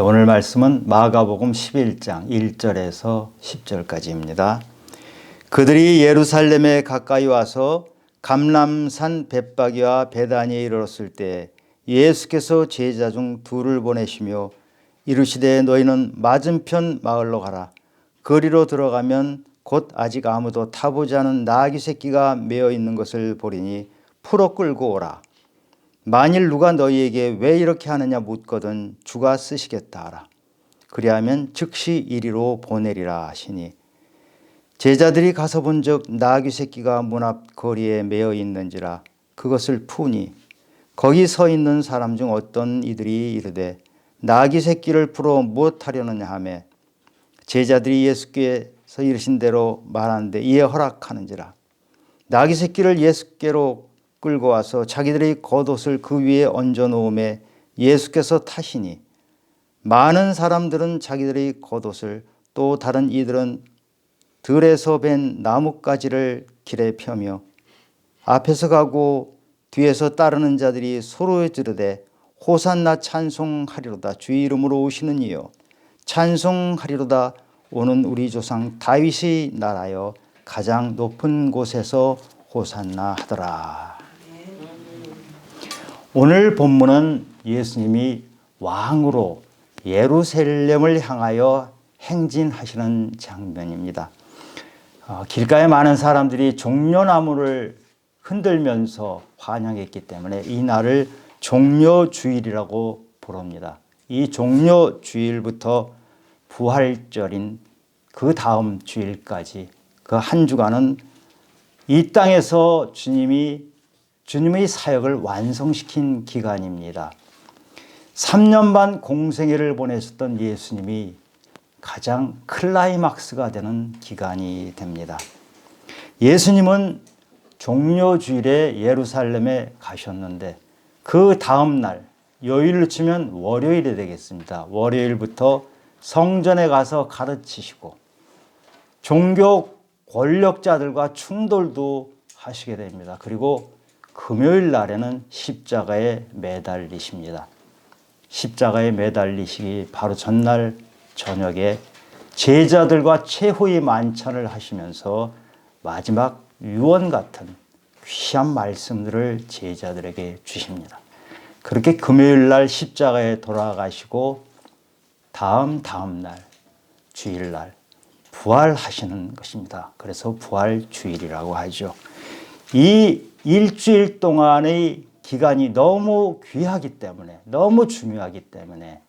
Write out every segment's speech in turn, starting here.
오늘 말씀은 마가복음 11장 1절에서 10절까지입니다. 그들이 예루살렘에 가까이 와서 감람산 벳바기와 베다니에 이르렀을 때 예수께서 제자 중 둘을 보내시며 이르시되 너희는 맞은편 마을로 가라. 거리로 들어가면 곧 아직 아무도 타보지 않은 나귀 새끼가 메어 있는 것을 보리니 풀어 끌고 오라. 만일 누가 너희에게 왜 이렇게 하느냐 묻거든 주가 쓰시겠다 하라. 그리하면 즉시 이리로 보내리라 하시니 제자들이 가서 본즉 나귀 새끼가 문 앞 거리에 메어 있는지라 그것을 푸니 거기 서 있는 사람 중 어떤 이들이 이르되 나귀 새끼를 풀어 무엇하려느냐 하매 제자들이 예수께서 이르신 대로 말하는데 이에 허락하는지라. 나귀 새끼를 예수께로 끌고 와서 자기들의 겉옷을 그 위에 얹어 놓음에 예수께서 타시니 많은 사람들은 자기들의 겉옷을 또 다른 이들은 들에서 벤 나뭇가지를 길에 펴며 앞에서 가고 뒤에서 따르는 자들이 서로 지르되 호산나 찬송하리로다 주의 이름으로 오시는 이여 찬송하리로다 오는 우리 조상 다윗의 나라여 가장 높은 곳에서 호산나 하더라. 오늘 본문은 예수님이 왕으로 예루살렘을 향하여 행진하시는 장면입니다. 길가에 많은 사람들이 종려나무를 흔들면서 환영했기 때문에 이 날을 종려주일이라고 부릅니다. 이 종려주일부터 부활절인 그 다음 주일까지 그 한 주간은 이 땅에서 주님의 사역을 완성시킨 기간입니다. 3년 반 공생애를 보내셨던 예수님이 가장 클라이막스가 되는 기간이 됩니다. 예수님은 종려주일에 예루살렘에 가셨는데 그 다음 날 요일로 치면 월요일이 되겠습니다. 월요일부터 성전에 가서 가르치시고 종교 권력자들과 충돌도 하시게 됩니다. 그리고 금요일 날에는 십자가에 매달리십니다. 십자가에 매달리시기 바로 전날 저녁에 제자들과 최후의 만찬을 하시면서 마지막 유언 같은 귀한 말씀들을 제자들에게 주십니다. 그렇게 금요일 날 십자가에 돌아가시고 다음 날 주일날 부활하시는 것입니다. 그래서 부활주일이라고 하죠. 이 일주일 동안의 기간이 너무 귀하기 때문에 너무 중요하기 때문에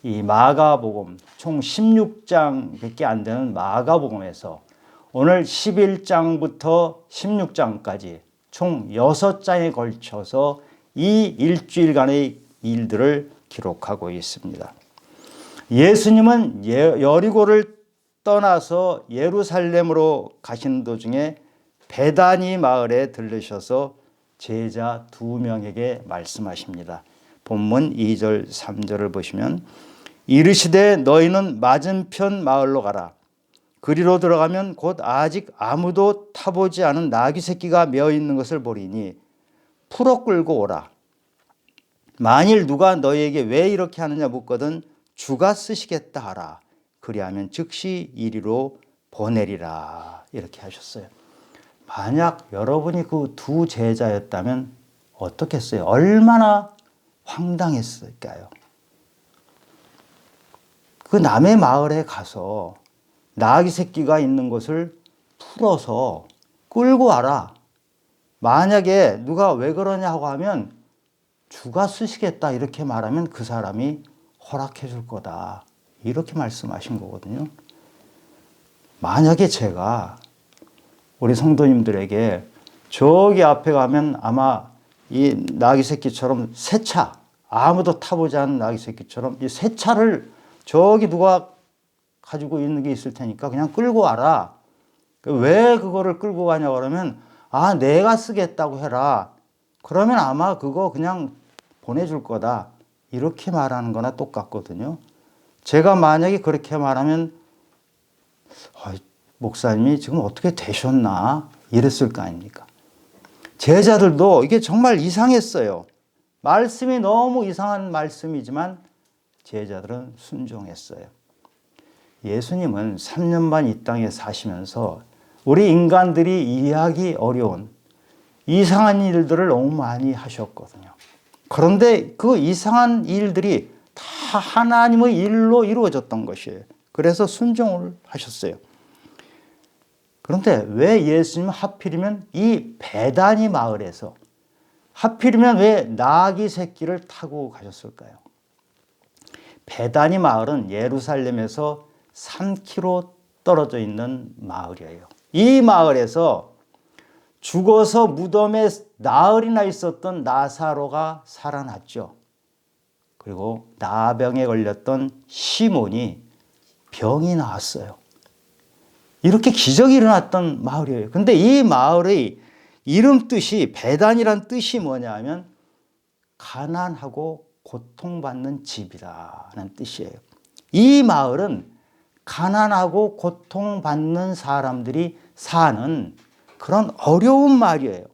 이 마가복음 총 16장밖에 안 되는 마가복음에서 오늘 11장부터 16장까지 총 6장에 걸쳐서 이 일주일간의 일들을 기록하고 있습니다. 예수님은 여리고를 떠나서 예루살렘으로 가시는 도중에 베다니 마을에 들르셔서 제자 2명에게 말씀하십니다. 본문 2절 3절을 보시면 이르시되 너희는 맞은편 마을로 가라. 그리로 들어가면 곧 아직 아무도 타보지 않은 나귀 새끼가 메어 있는 것을 보리니 풀어 끌고 오라. 만일 누가 너희에게 왜 이렇게 하느냐 묻거든 주가 쓰시겠다 하라. 그리하면 즉시 이리로 보내리라. 이렇게 하셨어요. 만약 여러분이 그 두 제자였다면 어떻겠어요? 얼마나 황당했을까요? 그 남의 마을에 가서 나귀 새끼가 있는 것을 풀어서 끌고 와라. 만약에 누가 왜 그러냐고 하면 주가 쓰시겠다 이렇게 말하면 그 사람이 허락해 줄 거다. 이렇게 말씀하신 거거든요. 만약에 제가 우리 성도님들에게 저기 앞에 가면 아마 이 나귀 새끼처럼 새 차, 아무도 타보지 않은 나귀 새끼처럼 이 새 차를 저기 누가 가지고 있는 게 있을 테니까 그냥 끌고 와라. 왜 그거를 끌고 가냐고 그러면 내가 쓰겠다고 해라. 그러면 아마 그거 그냥 보내줄 거다. 이렇게 말하는 거나 똑같거든요. 제가 만약에 그렇게 말하면 목사님이 지금 어떻게 되셨나 이랬을 거 아닙니까? 제자들도 이게 정말 이상했어요. 말씀이 너무 이상한 말씀이지만 제자들은 순종했어요. 예수님은 3년 반 이 땅에 사시면서 우리 인간들이 이해하기 어려운 이상한 일들을 너무 많이 하셨거든요. 그런데 그 이상한 일들이 다 하나님의 일로 이루어졌던 것이에요. 그래서 순종을 하셨어요. 그런데 왜 예수님은 하필이면 이 베다니 마을에서 하필이면 왜 나귀 새끼를 타고 가셨을까요? 베다니 마을은 예루살렘에서 3km 떨어져 있는 마을이에요. 이 마을에서 죽어서 무덤에 나흘이나 있었던 나사로가 살아났죠. 그리고 나병에 걸렸던 시몬이 병이 나았어요. 이렇게 기적이 일어났던 마을이에요. 근데 이 마을의 이름 뜻이 베단이란 뜻이 뭐냐면 가난하고 고통받는 집이라는 뜻이에요. 이 마을은 가난하고 고통받는 사람들이 사는 그런 어려운 마을이에요.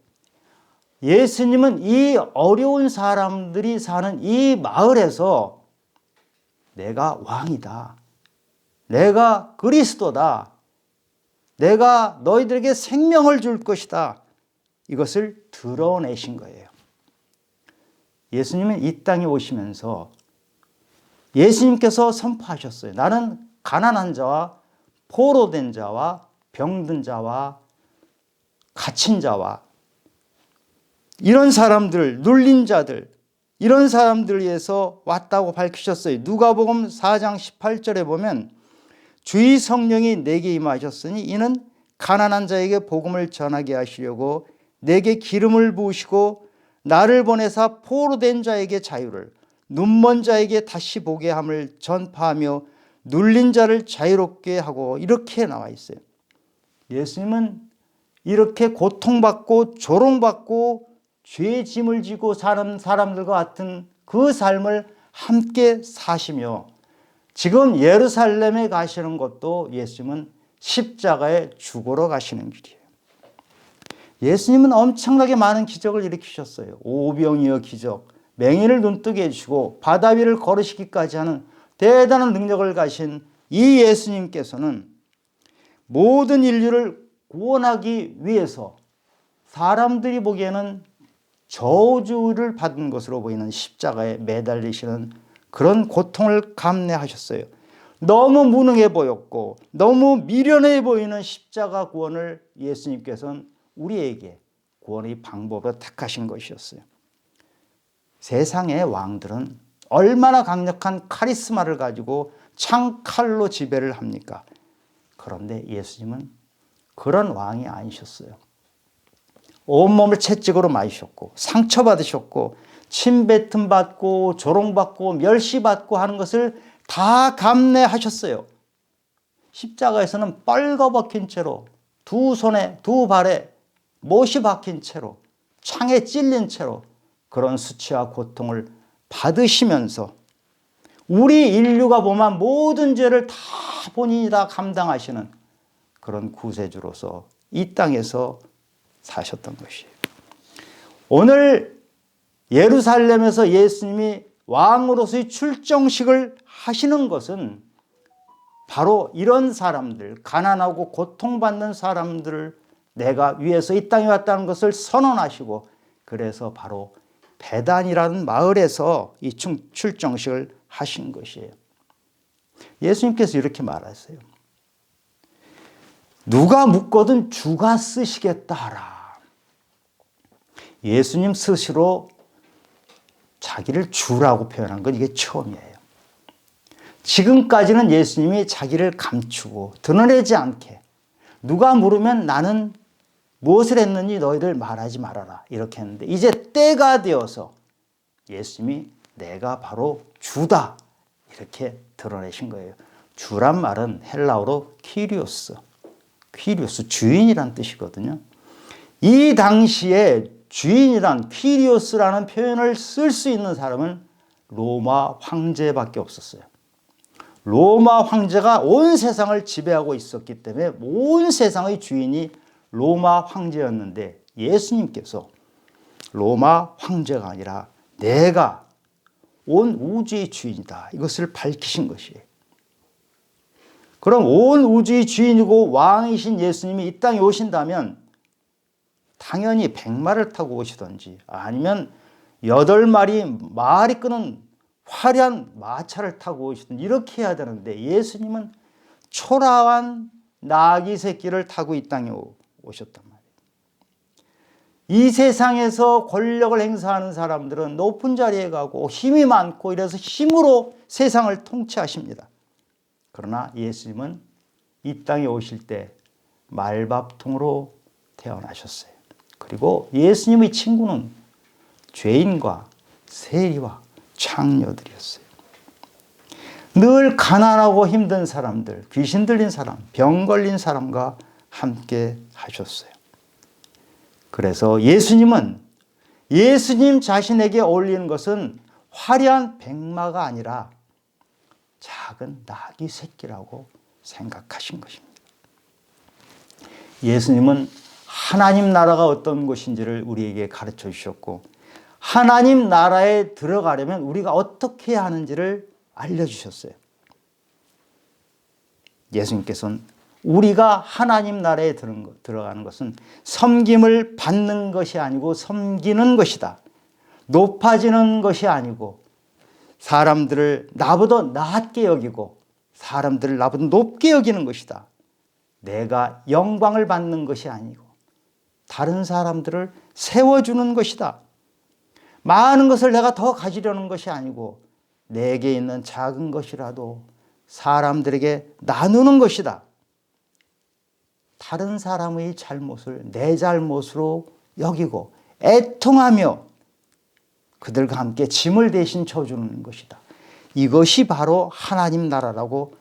예수님은 이 어려운 사람들이 사는 이 마을에서 내가 왕이다. 내가 그리스도다. 내가 너희들에게 생명을 줄 것이다. 이것을 드러내신 거예요. 예수님은 이 땅에 오시면서 예수님께서 선포하셨어요. 나는 가난한 자와 포로된 자와 병든 자와 갇힌 자와 이런 사람들, 눌린 자들, 이런 사람들을 위해서 왔다고 밝히셨어요. 누가복음 4장 18절에 보면 주의 성령이 내게 임하셨으니 이는 가난한 자에게 복음을 전하게 하시려고 내게 기름을 부으시고 나를 보내사 포로된 자에게 자유를 눈먼 자에게 다시 보게 함을 전파하며 눌린 자를 자유롭게 하고 이렇게 나와 있어요. 예수님은 이렇게 고통받고 조롱받고 죄의 짐을 지고 사는 사람들과 같은 그 삶을 함께 사시며 지금 예루살렘에 가시는 것도 예수님은 십자가에 죽으러 가시는 길이에요. 예수님은 엄청나게 많은 기적을 일으키셨어요. 오병이어 기적, 맹인을 눈뜨게 해주시고 바다 위를 걸으시기까지 하는 대단한 능력을 가신 이 예수님께서는 모든 인류를 구원하기 위해서 사람들이 보기에는 저주를 받은 것으로 보이는 십자가에 매달리시는 그런 고통을 감내하셨어요. 너무 무능해 보였고 너무 미련해 보이는 십자가 구원을 예수님께서는 우리에게 구원의 방법으로 택하신 것이었어요. 세상의 왕들은 얼마나 강력한 카리스마를 가지고 창칼로 지배를 합니까? 그런데 예수님은 그런 왕이 아니셨어요. 온몸을 채찍으로 맞으셨고 상처받으셨고 침뱉음 받고 조롱받고 멸시받고 하는 것을 다 감내하셨어요. 십자가에서는 뻘거벗긴 채로 두 손에 두 발에 못이 박힌 채로 창에 찔린 채로 그런 수치와 고통을 받으시면서 우리 인류가 범한 모든 죄를 다 본인이 다 감당하시는 그런 구세주로서 이 땅에서 사셨던 것이에요. 오늘 예루살렘에서 예수님이 왕으로서의 출정식을 하시는 것은 바로 이런 사람들, 가난하고 고통받는 사람들을 내가 위해서 이 땅에 왔다는 것을 선언하시고 그래서 바로 베단이라는 마을에서 이 출정식을 하신 것이에요. 예수님께서 이렇게 말하세요. 누가 묻거든 주가 쓰시겠다 하라. 예수님 스스로 자기를 주라고 표현한 건 이게 처음이에요. 지금까지는 예수님이 자기를 감추고 드러내지 않게 누가 물으면 나는 무엇을 했는지 너희들 말하지 말아라 이렇게 했는데 이제 때가 되어서 예수님이 내가 바로 주다 이렇게 드러내신 거예요. 주란 말은 헬라어로 키리오스 주인이란 뜻이거든요. 이 당시에 주인이란 키리오스라는 표현을 쓸 수 있는 사람은 로마 황제밖에 없었어요. 로마 황제가 온 세상을 지배하고 있었기 때문에 온 세상의 주인이 로마 황제였는데 예수님께서 로마 황제가 아니라 내가 온 우주의 주인이다. 이것을 밝히신 것이에요. 그럼 온 우주의 주인이고 왕이신 예수님이 이 땅에 오신다면 당연히 백마를 타고 오시든지 아니면 8마리 말이 끄는 화려한 마차를 타고 오시든지 이렇게 해야 되는데 예수님은 초라한 나귀 새끼를 타고 이 땅에 오셨단 말이에요. 이 세상에서 권력을 행사하는 사람들은 높은 자리에 가고 힘이 많고 이래서 힘으로 세상을 통치하십니다. 그러나 예수님은 이 땅에 오실 때 말밥통으로 태어나셨어요. 그리고 예수님의 친구는 죄인과 세리와 창녀들이었어요. 늘 가난하고 힘든 사람들, 귀신 들린 사람, 병 걸린 사람과 함께 하셨어요. 그래서 예수님은 예수님 자신에게 어울리는 것은 화려한 백마가 아니라 작은 나귀 새끼라고 생각하신 것입니다. 예수님은 하나님 나라가 어떤 것인지를 우리에게 가르쳐 주셨고 하나님 나라에 들어가려면 우리가 어떻게 해야 하는지를 알려주셨어요. 예수님께서는 우리가 하나님 나라에 들어가는 것은 섬김을 받는 것이 아니고 섬기는 것이다. 높아지는 것이 아니고 사람들을 나보다 낮게 여기고 사람들을 나보다 높게 여기는 것이다. 내가 영광을 받는 것이 아니고 다른 사람들을 세워주는 것이다. 많은 것을 내가 더 가지려는 것이 아니고 내게 있는 작은 것이라도 사람들에게 나누는 것이다. 다른 사람의 잘못을 내 잘못으로 여기고 애통하며 그들과 함께 짐을 대신 져주는 것이다. 이것이 바로 하나님 나라라고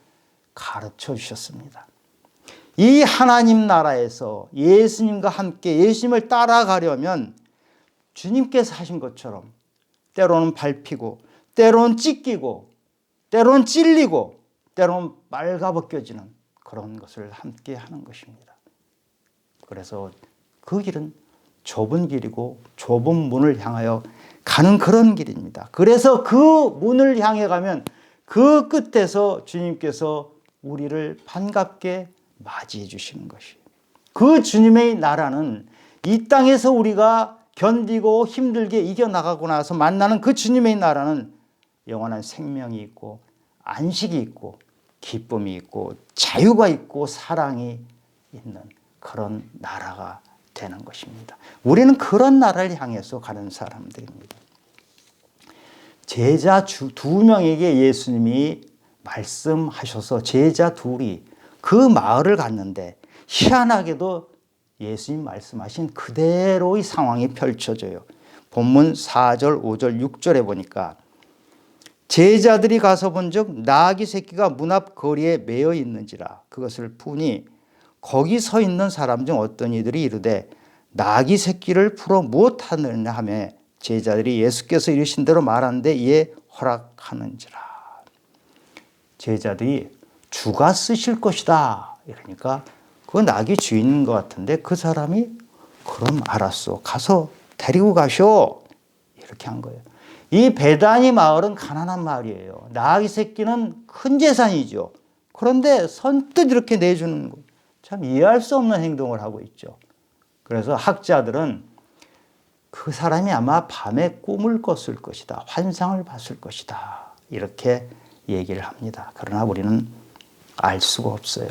가르쳐 주셨습니다. 이 하나님 나라에서 예수님과 함께 예수님을 따라가려면 주님께서 하신 것처럼 때로는 밟히고 때로는 찢기고 때로는 찔리고 때로는 빨가벗겨지는 그런 것을 함께 하는 것입니다. 그래서 그 길은 좁은 길이고 좁은 문을 향하여 가는 그런 길입니다. 그래서 그 문을 향해 가면 그 끝에서 주님께서 우리를 반갑게 맞이해 주시는 것이에요. 그 주님의 나라는 이 땅에서 우리가 견디고 힘들게 이겨나가고 나서 만나는 그 주님의 나라는 영원한 생명이 있고 안식이 있고 기쁨이 있고 자유가 있고 사랑이 있는 그런 나라가 되는 것입니다. 우리는 그런 나라를 향해서 가는 사람들입니다. 제자 2명에게 예수님이 말씀하셔서 제자 둘이 그 마을을 갔는데 희한하게도 예수님 말씀하신 그대로의 상황이 펼쳐져요. 본문 4절, 5절, 6절에 보니까 제자들이 가서 본즉 나귀 새끼가 문 앞 거리에 매여 있는지라 그것을 푸니 거기 서 있는 사람 중 어떤 이들이 이르되 나귀 새끼를 풀어 무엇하느냐 하며 제자들이 예수께서 이르신 대로 말하는데 이에 허락하는지라. 제자들이 주가 쓰실 것이다 이러니까 그 나귀 주인인 것 같은데 그 사람이 그럼 알았어 가서 데리고 가쇼 이렇게 한 거예요. 이 베다니 마을은 가난한 마을이에요. 나귀 새끼는 큰 재산이죠. 그런데 선뜻 이렇게 내주는 거 참 이해할 수 없는 행동을 하고 있죠. 그래서 학자들은 그 사람이 아마 밤에 꿈을 꿨을 것이다. 환상을 봤을 것이다. 이렇게 얘기를 합니다. 그러나 우리는 알 수가 없어요.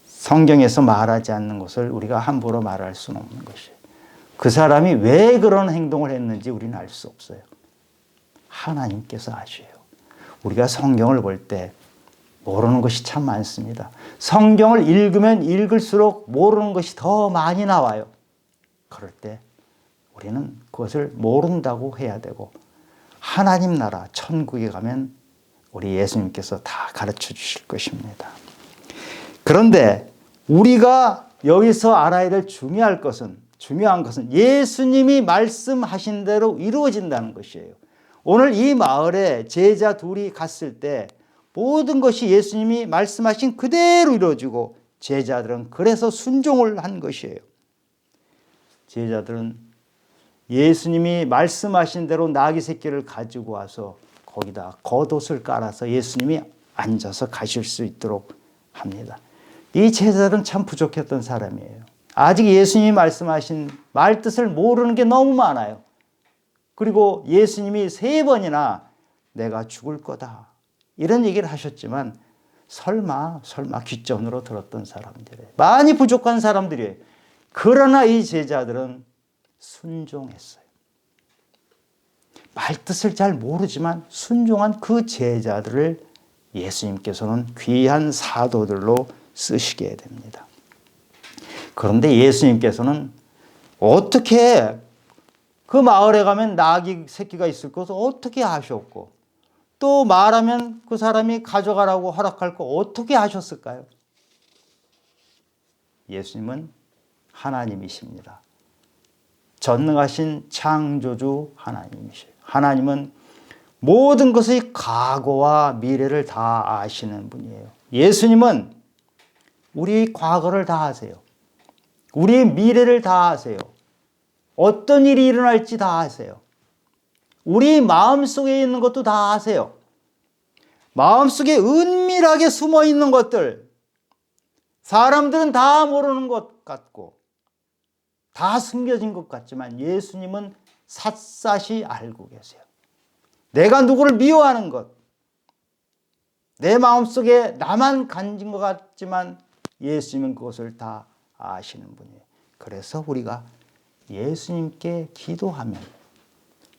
성경에서 말하지 않는 것을 우리가 함부로 말할 수는 없는 것이에요. 그 사람이 왜 그런 행동을 했는지 우리는 알 수 없어요. 하나님께서 아셔요. 우리가 성경을 볼 때 모르는 것이 참 많습니다. 성경을 읽으면 읽을수록 모르는 것이 더 많이 나와요. 그럴 때 우리는 그것을 모른다고 해야 되고 하나님 나라 천국에 가면 우리 예수님께서 다 가르쳐 주실 것입니다. 그런데 우리가 여기서 알아야 될 중요한 것은 예수님이 말씀하신 대로 이루어진다는 것이에요. 오늘 이 마을에 제자 둘이 갔을 때 모든 것이 예수님이 말씀하신 그대로 이루어지고 제자들은 그래서 순종을 한 것이에요. 제자들은 예수님이 말씀하신 대로 나귀 새끼를 가지고 와서 거기다 겉옷을 깔아서 예수님이 앉아서 가실 수 있도록 합니다. 이 제자들은 참 부족했던 사람이에요. 아직 예수님이 말씀하신 말뜻을 모르는 게 너무 많아요. 그리고 예수님이 3번이나 내가 죽을 거다 이런 얘기를 하셨지만 설마 귓전으로 들었던 사람들이에요. 많이 부족한 사람들이에요. 그러나 이 제자들은 순종했어요. 말뜻을 잘 모르지만 순종한 그 제자들을 예수님께서는 귀한 사도들로 쓰시게 됩니다. 그런데 예수님께서는 어떻게 그 마을에 가면 나귀 새끼가 있을 것을 어떻게 아셨고 또 말하면 그 사람이 가져가라고 허락할 거 어떻게 하셨을까요? 예수님은 하나님이십니다. 전능하신 창조주 하나님이시에요. 하나님은 모든 것의 과거와 미래를 다 아시는 분이에요. 예수님은 우리 과거를 다 아세요. 우리의 미래를 다 아세요. 어떤 일이 일어날지 다 아세요. 우리 마음속에 있는 것도 다 아세요. 마음속에 은밀하게 숨어 있는 것들, 사람들은 다 모르는 것 같고 다 숨겨진 것 같지만 예수님은 샅샅이 알고 계세요. 내가 누구를 미워하는 것, 내 마음속에 나만 간진 것 같지만 예수님은 그것을 다 아시는 분이에요. 그래서 우리가 예수님께 기도하면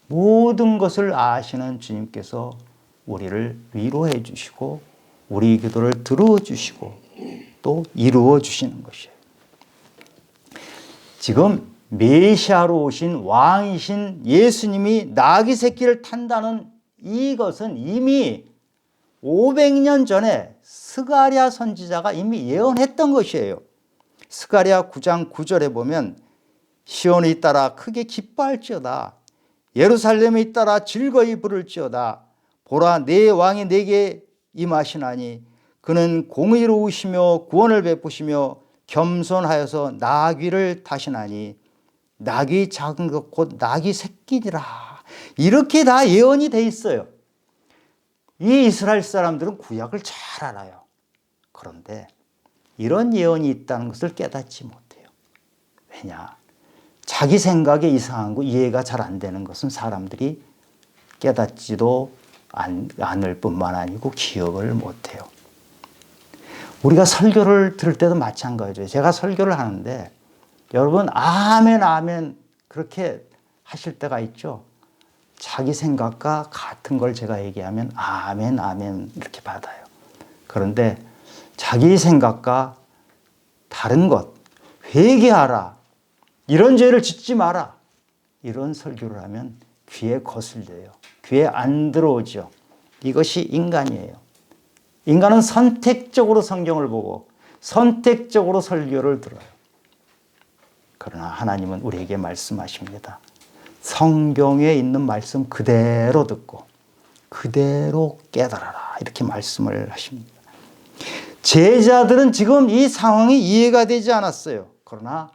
모든 것을 아시는 주님께서 우리를 위로해 주시고 우리 기도를 들어주시고 또 이루어 주시는 것이에요. 지금 메시아로 오신 왕이신 예수님이 나귀 새끼를 탄다는 이것은 이미 500년 전에 스가랴 선지자가 이미 예언했던 것이에요. 스가랴 9장 9절에 보면 시온이 따라 크게 기뻐할지어다. 예루살렘이 따라 즐거이 부를지어다. 보라 내 왕이 내게 임하시나니 그는 공의로우시며 구원을 베푸시며 겸손하여서 나귀를 타시나니 나귀 작은 것 곧 나귀 새끼니라. 이렇게 다 예언이 돼 있어요. 이 이스라엘 사람들은 구약을 잘 알아요. 그런데 이런 예언이 있다는 것을 깨닫지 못해요. 왜냐? 자기 생각에 이상한 거 이해가 잘 안 되는 것은 사람들이 깨닫지도 않을 뿐만 아니고 기억을 못해요. 우리가 설교를 들을 때도 마찬가지예요. 제가 설교를 하는데 여러분 아멘 아멘 그렇게 하실 때가 있죠. 자기 생각과 같은 걸 제가 얘기하면 아멘 아멘 이렇게 받아요. 그런데 자기 생각과 다른 것 회개하라 이런 죄를 짓지 마라 이런 설교를 하면 귀에 거슬려요. 귀에 안 들어오죠. 이것이 인간이에요. 인간은 선택적으로 성경을 보고 선택적으로 설교를 들어요. 그러나 하나님은 우리에게 말씀하십니다. 성경에 있는 말씀 그대로 듣고 그대로 깨달아라 이렇게 말씀을 하십니다. 제자들은 지금 이 상황이 이해가 되지 않았어요. 그러나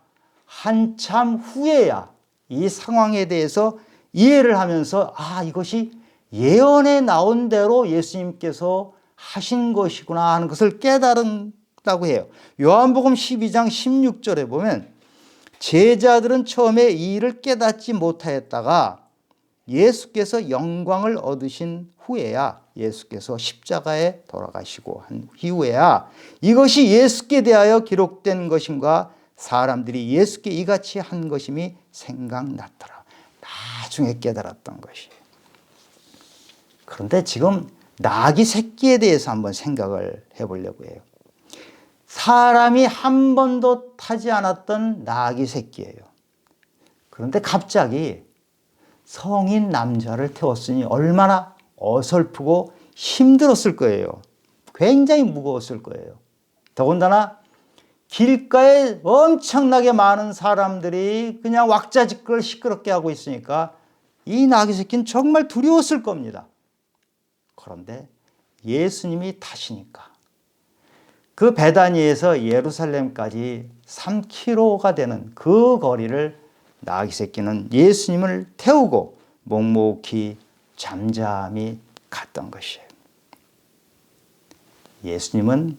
한참 후에야 이 상황에 대해서 이해를 하면서 이것이 예언에 나온 대로 예수님께서 하신 것이구나 하는 것을 깨달은다고 해요. 요한복음 12장 16절에 보면 제자들은 처음에 이 일을 깨닫지 못하였다가 예수께서 영광을 얻으신 후에야 예수께서 십자가에 돌아가시고 한 이후에야 이것이 예수께 대하여 기록된 것임과 사람들이 예수께 이같이 한 것임이 생각났더라. 나중에 깨달았던 것이에요. 그런데 지금 나귀 새끼에 대해서 한번 생각을 해보려고 해요. 사람이 한 번도 타지 않았던 나귀 새끼예요. 그런데 갑자기 성인 남자를 태웠으니 얼마나 어설프고 힘들었을 거예요. 굉장히 무거웠을 거예요. 더군다나 길가에 엄청나게 많은 사람들이 그냥 왁자지껄 시끄럽게 하고 있으니까 이 나귀 새끼는 정말 두려웠을 겁니다. 그런데 예수님이 타시니까 그 베다니에서 예루살렘까지 3km가 되는 그 거리를 나귀 새끼는 예수님을 태우고 묵묵히 잠잠히 갔던 것이에요. 예수님은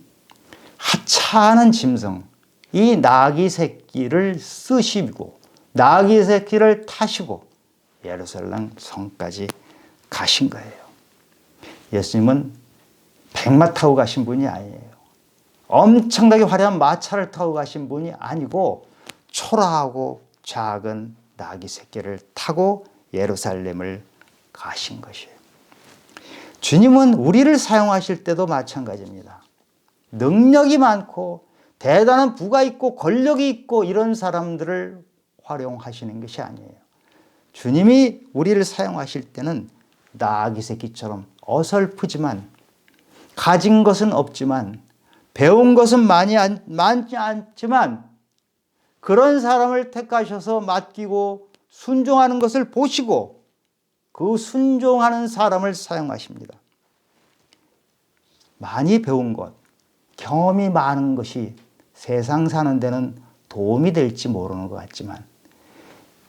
하찮은 짐승, 이 나귀 새끼를 쓰시고 나귀 새끼를 타시고 예루살렘 성까지 가신 거예요. 예수님은 백마 타고 가신 분이 아니에요. 엄청나게 화려한 마차를 타고 가신 분이 아니고 초라하고 작은 나귀 새끼를 타고 예루살렘을 가신 것이에요. 주님은 우리를 사용하실 때도 마찬가지입니다. 능력이 많고 대단한 부가 있고 권력이 있고 이런 사람들을 활용하시는 것이 아니에요. 주님이 우리를 사용하실 때는 나귀 새끼처럼 어설프지만 가진 것은 없지만 배운 것은 많지 않지만 그런 사람을 택하셔서 맡기고 순종하는 것을 보시고 그 순종하는 사람을 사용하십니다. 많이 배운 것, 경험이 많은 것이 세상 사는 데는 도움이 될지 모르는 것 같지만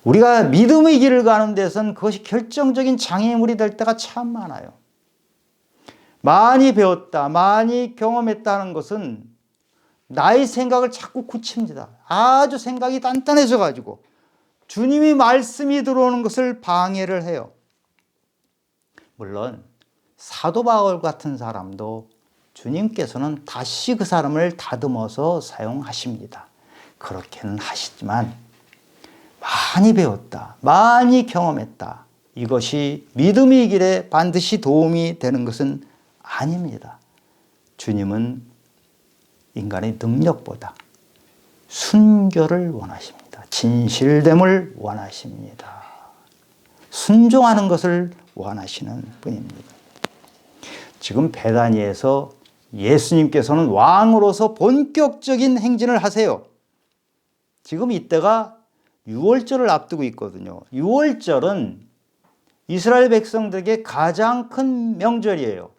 우리가 믿음의 길을 가는 데선 그것이 결정적인 장애물이 될 때가 참 많아요. 많이 배웠다, 많이 경험했다는 것은 나의 생각을 자꾸 굳힙니다. 아주 생각이 단단해져 가지고 주님이 말씀이 들어오는 것을 방해를 해요. 물론 사도 바울 같은 사람도 주님께서는 다시 그 사람을 다듬어서 사용하십니다. 그렇게는 하시지만 많이 배웠다, 많이 경험했다, 이것이 믿음의 길에 반드시 도움이 되는 것은 아닙니다. 주님은 인간의 능력보다 순결을 원하십니다. 진실됨을 원하십니다. 순종하는 것을 원하시는 분입니다. 지금 베다니에서 예수님께서는 왕으로서 본격적인 행진을 하세요. 지금 이때가 유월절을 앞두고 있거든요. 유월절은 이스라엘 백성들에게 가장 큰 명절이에요.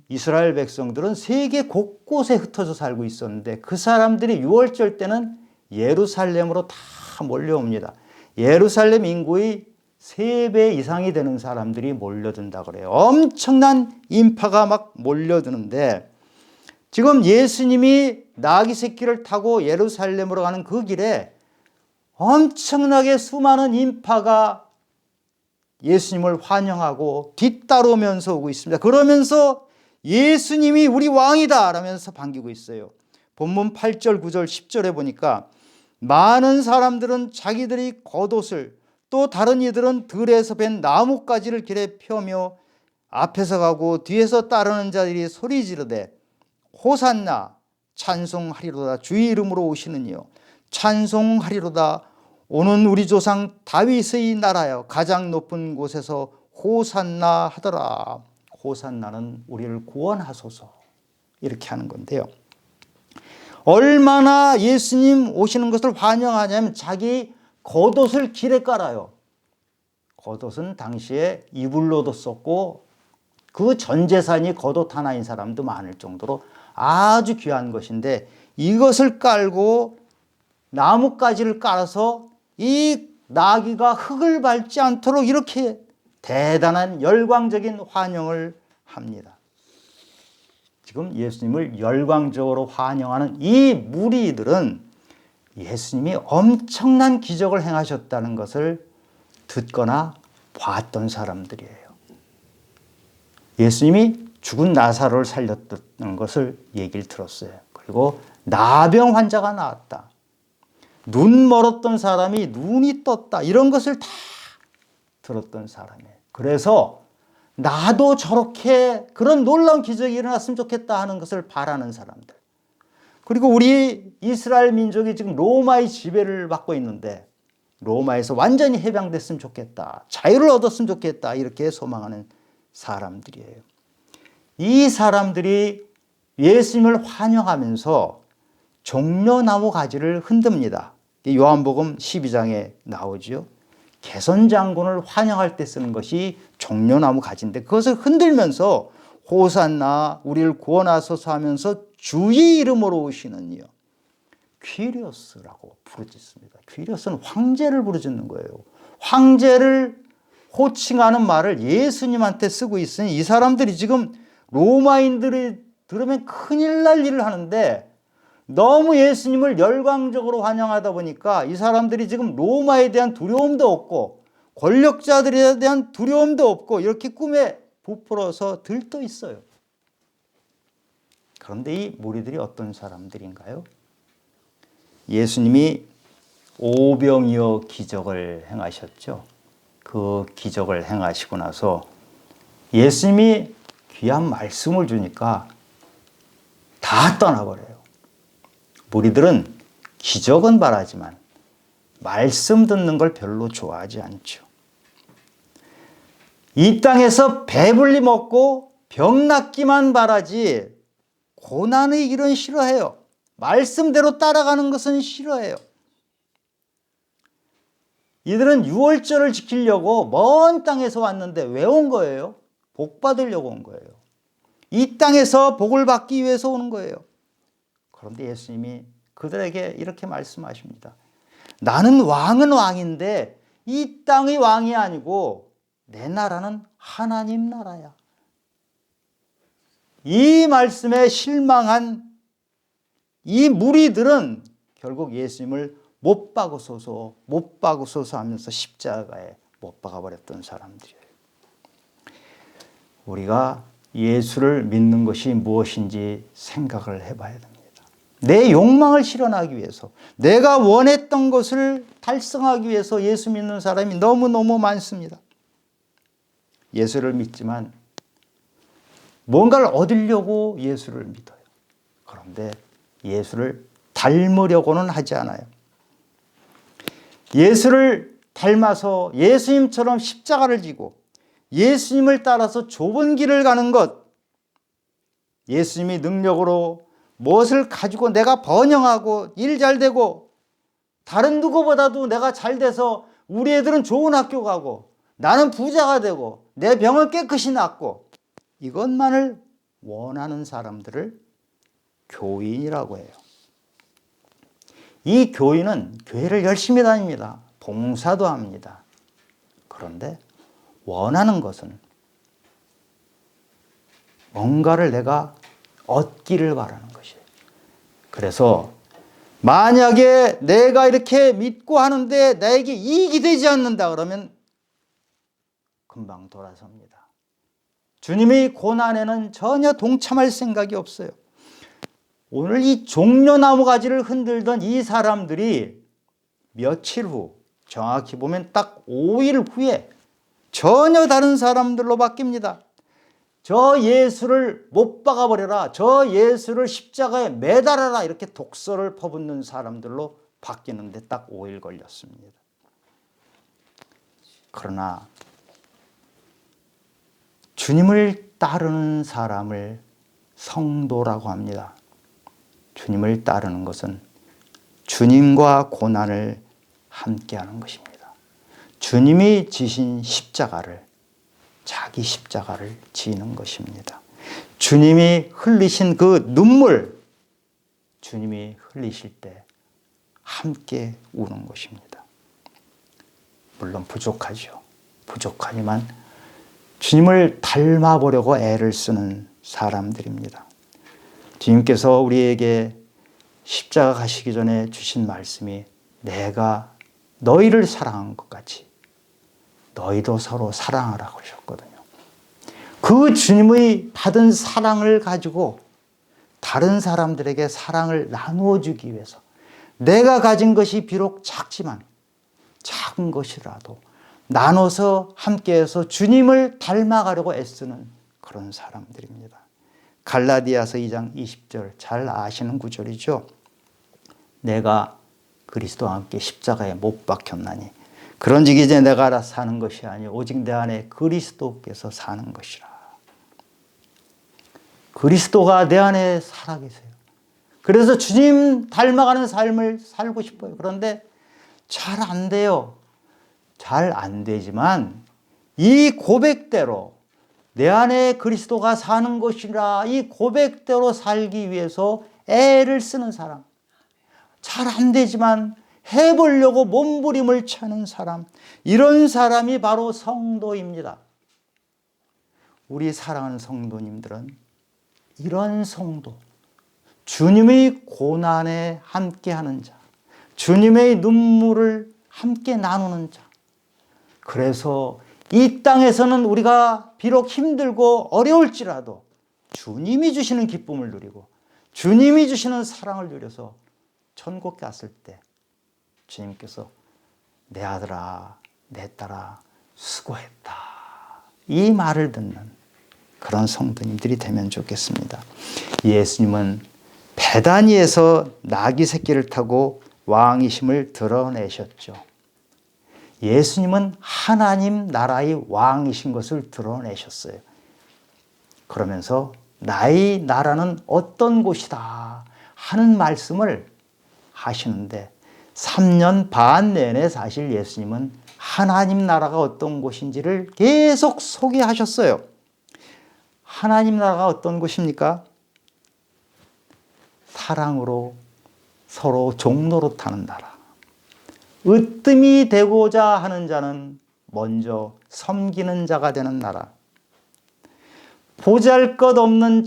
이스라엘 백성들은 세계 곳곳에 흩어져 살고 있었는데 그 사람들이 유월절 때는 예루살렘으로 다 몰려옵니다. 예루살렘 인구의 3배 이상이 되는 사람들이 몰려든다 그래요. 엄청난 인파가 막 몰려드는데 지금 예수님이 나귀 새끼를 타고 예루살렘으로 가는 그 길에 엄청나게 수많은 인파가 예수님을 환영하고 뒤따르면서 오고 있습니다. 그러면서 예수님이 우리 왕이다 라면서 반기고 있어요. 본문 8절, 9절, 10절에 보니까 많은 사람들은 자기들이 겉옷을 또 다른 이들은 들에서 벤 나뭇가지를 길에 펴며 앞에서 가고 뒤에서 따르는 자들이 소리 지르되 호산나 찬송하리로다 주의 이름으로 오시는 이여 찬송하리로다 오는 우리 조상 다윗의 나라여 가장 높은 곳에서 호산나 하더라. 호산나는 우리를 구원하소서 이렇게 하는 건데요. 얼마나 예수님 오시는 것을 환영하냐면 자기 겉옷을 길에 깔아요. 겉옷은 당시에 이불로도 썼고 그 전 재산이 겉옷 하나인 사람도 많을 정도로 아주 귀한 것인데 이것을 깔고 나뭇가지를 깔아서 이 나귀가 흙을 밟지 않도록 이렇게 대단한 열광적인 환영을 합니다. 지금 예수님을 열광적으로 환영하는 이 무리들은 예수님이 엄청난 기적을 행하셨다는 것을 듣거나 봤던 사람들이에요. 예수님이 죽은 나사로를 살렸다는 것을 얘기를 들었어요. 그리고 나병 환자가 나았다. 눈 멀었던 사람이 눈이 떴다. 이런 것을 다 들었던 사람이에요. 그래서 나도 저렇게 그런 놀라운 기적이 일어났으면 좋겠다 하는 것을 바라는 사람들. 그리고 우리 이스라엘 민족이 지금 로마의 지배를 받고 있는데 로마에서 완전히 해방됐으면 좋겠다. 자유를 얻었으면 좋겠다. 이렇게 소망하는 사람들이에요. 이 사람들이 예수님을 환영하면서 종려나무 가지를 흔듭니다. 요한복음 12장에 나오죠. 개선장군을 환영할 때 쓰는 것이 종려나무 가지인데 그것을 흔들면서 호산나 우리를 구원하소서 하면서 주의 이름으로 오시는 이여 퀴리오스라고 부르짖습니다. 퀴리오스는 황제를 부르짖는 거예요. 황제를 호칭하는 말을 예수님한테 쓰고 있으니 이 사람들이 지금 로마인들이 들으면 큰일 날 일을 하는데 너무 예수님을 열광적으로 환영하다 보니까 이 사람들이 지금 로마에 대한 두려움도 없고 권력자들에 대한 두려움도 없고 이렇게 꿈에 부풀어서 들떠 있어요. 그런데 이 무리들이 어떤 사람들인가요? 예수님이 오병이어 기적을 행하셨죠. 그 기적을 행하시고 나서 예수님이 귀한 말씀을 주니까 다 떠나버려요. 무리들은 기적은 바라지만 말씀 듣는 걸 별로 좋아하지 않죠. 이 땅에서 배불리 먹고 병 낫기만 바라지 고난의 일은 싫어해요. 말씀대로 따라가는 것은 싫어해요. 이들은 유월절을 지키려고 먼 땅에서 왔는데 왜 온 거예요? 복 받으려고 온 거예요. 이 땅에서 복을 받기 위해서 오는 거예요. 그런데 예수님이 그들에게 이렇게 말씀하십니다. 나는 왕은 왕인데 이 땅의 왕이 아니고 내 나라는 하나님 나라야. 이 말씀에 실망한 이 무리들은 결국 예수님을 못 박으소서 하면서 십자가에 못 박아버렸던 사람들이에요. 우리가 예수를 믿는 것이 무엇인지 생각을 해봐야 됩니다. 내 욕망을 실현하기 위해서, 내가 원했던 것을 달성하기 위해서 예수 믿는 사람이 너무너무 많습니다. 예수를 믿지만 뭔가를 얻으려고 예수를 믿어요. 그런데 예수를 닮으려고는 하지 않아요. 예수를 닮아서 예수님처럼 십자가를 지고 예수님을 따라서 좁은 길을 가는 것, 예수님이 능력으로 무엇을 가지고 내가 번영하고 일 잘 되고 다른 누구보다도 내가 잘 돼서 우리 애들은 좋은 학교 가고 나는 부자가 되고 내 병을 깨끗이 낫고 이것만을 원하는 사람들을 교인이라고 해요. 이 교인은 교회를 열심히 다닙니다. 봉사도 합니다. 그런데 원하는 것은 뭔가를 내가 얻기를 바라는 것이에요. 그래서 만약에 내가 이렇게 믿고 하는데 나에게 이익이 되지 않는다 그러면 금방 돌아섭니다. 주님의 고난에는 전혀 동참할 생각이 없어요. 오늘 이 종려나무 가지를 흔들던 이 사람들이 며칠 후, 정확히 보면 딱 5일 후에 전혀 다른 사람들로 바뀝니다. 저 예수를 못 박아버려라, 저 예수를 십자가에 매달아라 이렇게 독서를 퍼붓는 사람들로 바뀌는데 딱 5일 걸렸습니다. 그러나 주님을 따르는 사람을 성도라고 합니다. 주님을 따르는 것은 주님과 고난을 함께하는 것입니다. 주님이 지신 십자가를, 자기 십자가를 지는 것입니다. 주님이 흘리신 그 눈물, 주님이 흘리실 때 함께 우는 것입니다. 물론 부족하죠. 부족하지만 주님을 닮아보려고 애를 쓰는 사람들입니다. 주님께서 우리에게 십자가 가시기 전에 주신 말씀이 내가 너희를 사랑한 것 같이 너희도 서로 사랑하라고 하셨거든요. 그 주님의 받은 사랑을 가지고 다른 사람들에게 사랑을 나누어 주기 위해서 내가 가진 것이 비록 작지만 작은 것이라도 나눠서 함께해서 주님을 닮아가려고 애쓰는 그런 사람들입니다. 갈라디아서 2장 20절 잘 아시는 구절이죠. 내가 그리스도와 함께 십자가에 못 박혔나니 그런즉 이제 내가 알아 사는 것이 아니 오직 내 안에 그리스도께서 사는 것이라. 그리스도가 내 안에 살아계세요. 그래서 주님 닮아가는 삶을 살고 싶어요. 그런데 잘 안 돼요. 잘 안 되지만 이 고백대로 내 안에 그리스도가 사는 것이라 이 고백대로 살기 위해서 애를 쓰는 사람. 잘 안 되지만 해보려고 몸부림을 차는 사람, 이런 사람이 바로 성도입니다. 우리 사랑하는 성도님들은 이런 성도, 주님의 고난에 함께하는 자, 주님의 눈물을 함께 나누는 자. 그래서 이 땅에서는 우리가 비록 힘들고 어려울지라도 주님이 주시는 기쁨을 누리고 주님이 주시는 사랑을 누려서 천국 갔을 때 주님께서 내 아들아, 내 딸아, 수고했다, 이 말을 듣는 그런 성도님들이 되면 좋겠습니다. 예수님은 베다니에서 나귀 새끼를 타고 왕이심을 드러내셨죠. 예수님은 하나님 나라의 왕이신 것을 드러내셨어요. 그러면서 나의 나라는 어떤 곳이다 하는 말씀을 하시는데 3년 반 내내 사실 예수님은 하나님 나라가 어떤 곳인지를 계속 소개하셨어요. 하나님 나라가 어떤 곳입니까? 사랑으로 서로 종로로 타는 나라. 으뜸이 되고자 하는 자는 먼저 섬기는 자가 되는 나라. 보잘것없는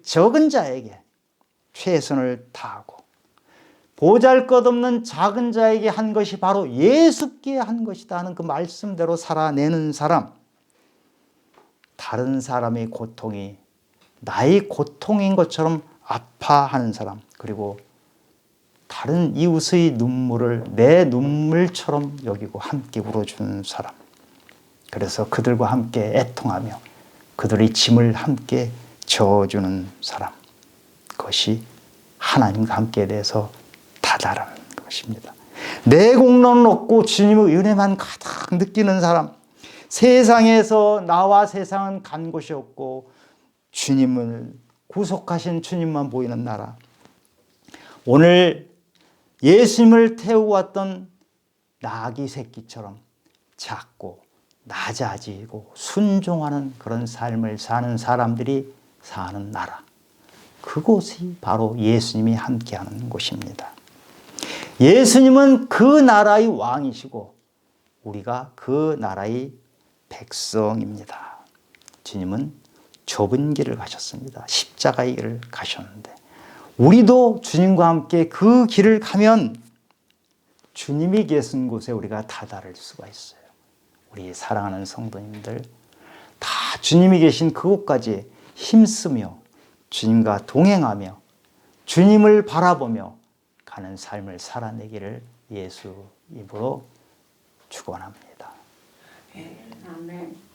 적은 자에게 최선을 다하고 보잘것없는 작은 자에게 한 것이 바로 예수께 한 것이다 하는 그 말씀대로 살아내는 사람. 다른 사람의 고통이 나의 고통인 것처럼 아파하는 사람, 그리고 다른 이웃의 눈물을 내 눈물처럼 여기고 함께 울어주는 사람. 그래서 그들과 함께 애통하며 그들의 짐을 함께 져주는 사람. 그것이 하나님과 함께 대해서 다다른 것입니다. 내 공로는 없고 주님의 은혜만 가득 느끼는 사람. 세상에서 나와 세상은 간 곳이 없고 주님을 구속하신 주님만 보이는 나라. 오늘 예수님을 태우고 왔던 나귀 새끼처럼 작고 낮아지고 순종하는 그런 삶을 사는 사람들이 사는 나라. 그곳이 바로 예수님이 함께하는 곳입니다. 예수님은 그 나라의 왕이시고 우리가 그 나라의 백성입니다. 주님은 좁은 길을 가셨습니다. 십자가의 길을 가셨는데 우리도 주님과 함께 그 길을 가면 주님이 계신 곳에 우리가 다다를 수가 있어요. 우리 사랑하는 성도님들, 다 주님이 계신 그곳까지 힘쓰며 주님과 동행하며 주님을 바라보며 가는 삶을 살아내기를 예수 이름으로 축원합니다. 아멘.